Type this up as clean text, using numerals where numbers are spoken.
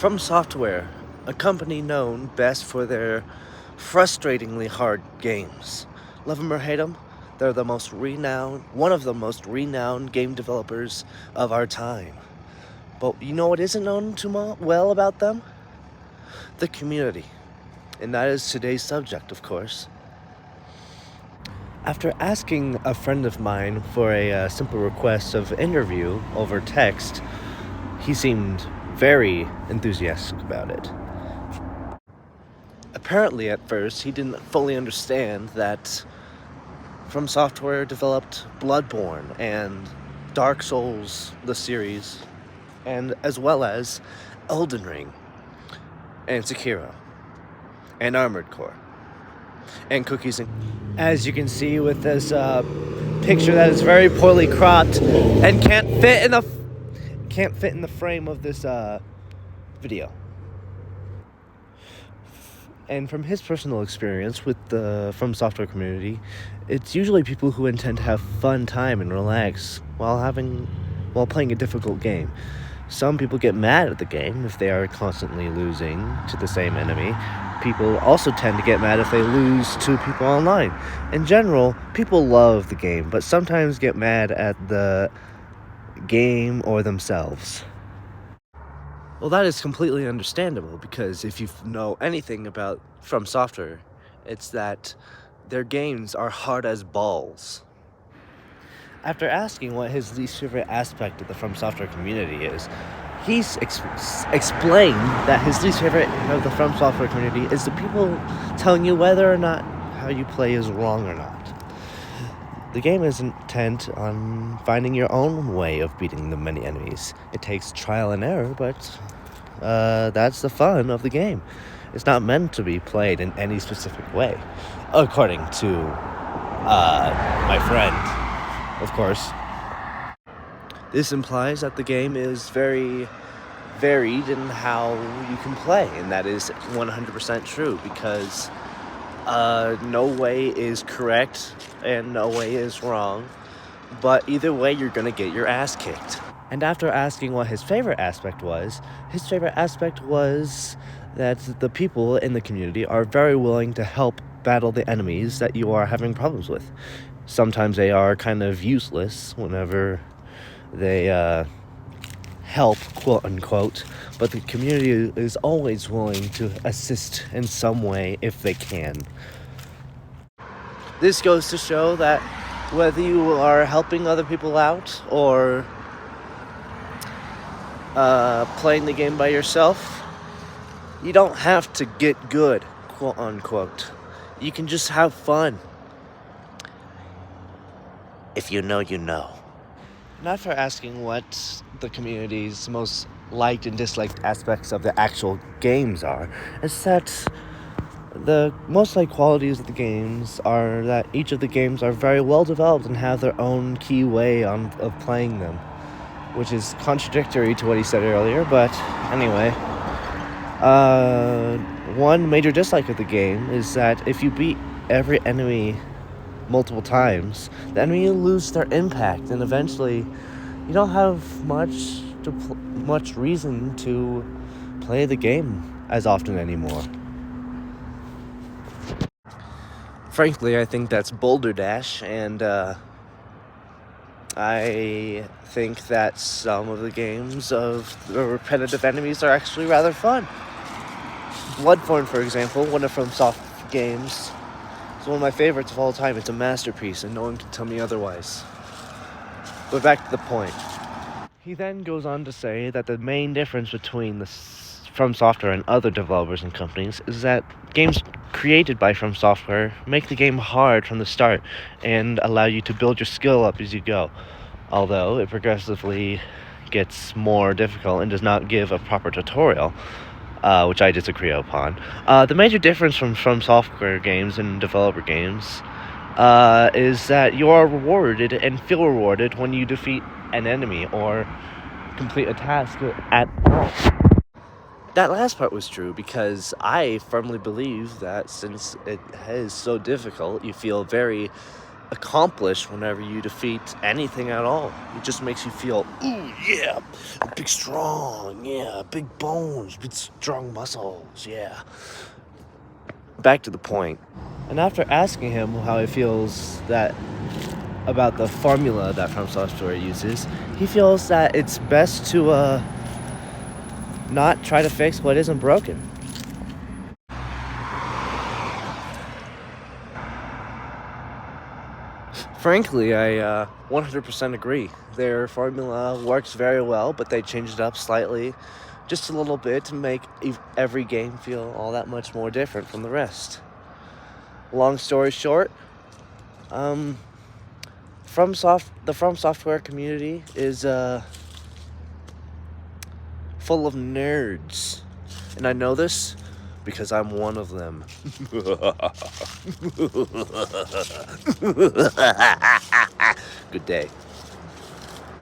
From Software, a company known best for their frustratingly hard games. Love 'em or hate 'em, they're one of the most renowned game developers of our time. But you know what isn't known too well about them? The community. And that is today's subject, of course. After asking a friend of mine for a simple request of interview over text, he seemed very enthusiastic about it. Apparently, at first, he didn't fully understand that From Software developed Bloodborne and Dark Souls, the series, and as well as Elden Ring, and Sekiro, and Armored Core, and Cookies and... As you can see with this picture that is very poorly cropped and can't fit in the frame of this video. And from his personal experience with the From Software community, it's usually people who intend to have fun time and relax while playing a difficult game. Some people get mad at the game if they are constantly losing to the same enemy. People also tend to get mad if they lose to people online. In general, people love the game, but sometimes get mad at the game or themselves. Well, that is completely understandable, because if you know anything about From Software, it's that their games are hard as balls. After asking what his least favorite aspect of the From Software community is, he's explained that his least favorite of the From Software community is the people telling you whether or not how you play is wrong or not. The game is intent on finding your own way of beating the many enemies. It takes trial and error, but that's the fun of the game. It's not meant to be played in any specific way, according to my friend, of course. This implies that the game is very varied in how you can play, and that is 100% true, because no way is correct and no way is wrong, but either way you're gonna get your ass kicked. And after asking what his favorite aspect was that the people in the community are very willing to help battle the enemies that you are having problems with. Sometimes they are kind of useless whenever they help, quote unquote, but the community is always willing to assist in some way if they can. This goes to show that whether you are helping other people out or playing the game by yourself, you don't have to get good, quote unquote. You can just have fun. If you know, you know. And after asking what the community's most liked and disliked aspects of the actual games are, is that the most liked qualities of the games are that each of the games are very well developed and have their own key way of playing them, which is contradictory to what he said earlier, but anyway. One major dislike of the game is that if you beat every enemy multiple times, the enemy will lose their impact, and eventually you don't have much reason to play the game as often anymore. Frankly, I think that's Boulder Dash, and I think that some of the games of the repetitive enemies are actually rather fun. Bloodborne, for example, one of FromSoft games, is one of my favorites of all time. It's a masterpiece, and no one can tell me otherwise. But back to the point. He then goes on to say that the main difference between From Software and other developers and companies is that games created by From Software make the game hard from the start and allow you to build your skill up as you go, although it progressively gets more difficult and does not give a proper tutorial, which I disagree upon. The major difference from Software games and developer games is that you are rewarded and feel rewarded when you defeat an enemy or complete a task at all. That last part was true, because I firmly believe that since it is so difficult, you feel very accomplish whenever you defeat anything at all. It just makes you feel, ooh, yeah, big strong, yeah, big bones, big strong muscles, yeah. Back to the point. And after asking him how he feels that about the formula that From Software uses, he feels that it's best to not try to fix what isn't broken. Frankly, I 100% agree. Their formula works very well, but they changed it up slightly, just a little bit, to make every game feel all that much more different from the rest. Long story short, the From Software community is full of nerds, and I know this because I'm one of them. Good day.